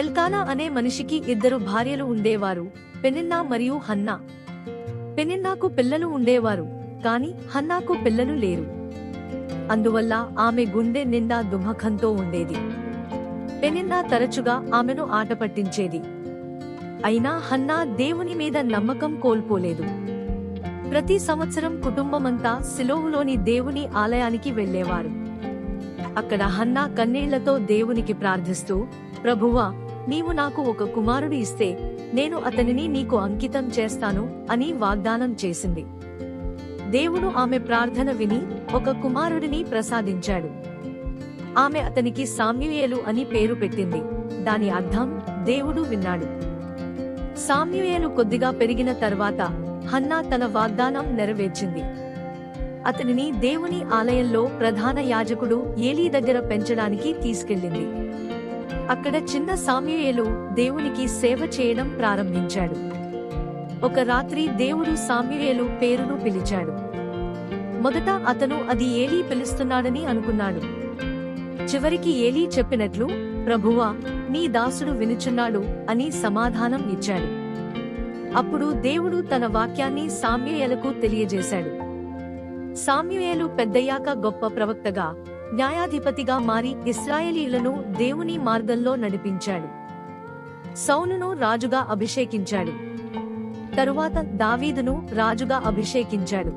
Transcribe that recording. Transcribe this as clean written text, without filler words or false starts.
ఎల్కానా అనే మనిషికి ఇద్దరు భార్యలు ఉండేవారు, పెనిన్నా మరియు హన్నా. పెనిన్నాకు పిల్లలు ఉండేవారు, కాని హన్నాకు పిల్లలు లేరు. అందువల్ల ఆమె గుండె నిండా దుఃఖంతో ఉండేది. పెనిన్నా తరచుగా ఆమెను ఆట పట్టించేది. అయినా హన్నా దేవుని మీద నమ్మకం కోల్పోలేదు. ప్రతి సంవత్సరం కుటుంబమంతా సిలోహులోని దేవుని ఆలయానికి వెళ్లేవారు. అక్కడ హన్నా కన్నీళ్లతో దేవునికి ప్రార్థిస్తూ, ప్రభువా, నీవు నాకు ఒక కుమారుడు ఇస్తే నేను అతనిని నీకు అంకితం చేస్తాను అని వాగ్దానం చేసింది. దేవుడు ఆమె ప్రార్థన విని ఒక కుమారుడిని ప్రసాదించాడు. ఆమె అతనికి సామ్యూయేలు అని పేరు పెట్టింది. దాని అర్థం దేవుడు విన్నాడు. సామ్యూయేలు కొద్దిగా పెరిగిన తర్వాత హన్నా తన వాగ్దానం నెరవేర్చింది. అతనిని దేవుని ఆలయంలో ప్రధాన యాజకుడు ఏలీ దగ్గర పెంచడానికి తీసుకెళ్ళింది. అక్కడ చిన్న సామ్యూయేలు దేవునికి సేవ చేయడం ప్రారంభించాడు. ఒక రాత్రి దేవుడు సామ్యూయేలు పేరును పిలిచాడు. మొదట అతను అది ఏలీ పిలుస్తున్నాడని అనుకున్నాడు. చివరికి ఏలీ చెప్పినట్లు, ప్రభువా, నీ దాసుడు వినుచున్నాడు అని సమాధానం ఇచ్చాడు. అప్పుడు దేవుడు తన వాక్యాన్ని సామ్యూయేలుకు తెలియజేశాడు. సామ్యూయేలు పెద్దయ్యాక గొప్ప ప్రవక్తగా, న్యాయాధిపతిగా మారి ఇశ్రాయేలీయులను దేవుని మార్గంలో నడిపించాడు. సౌలును రాజుగా అభిషేకించాడు. తరువాత దావీదును రాజుగా అభిషేకించాడు.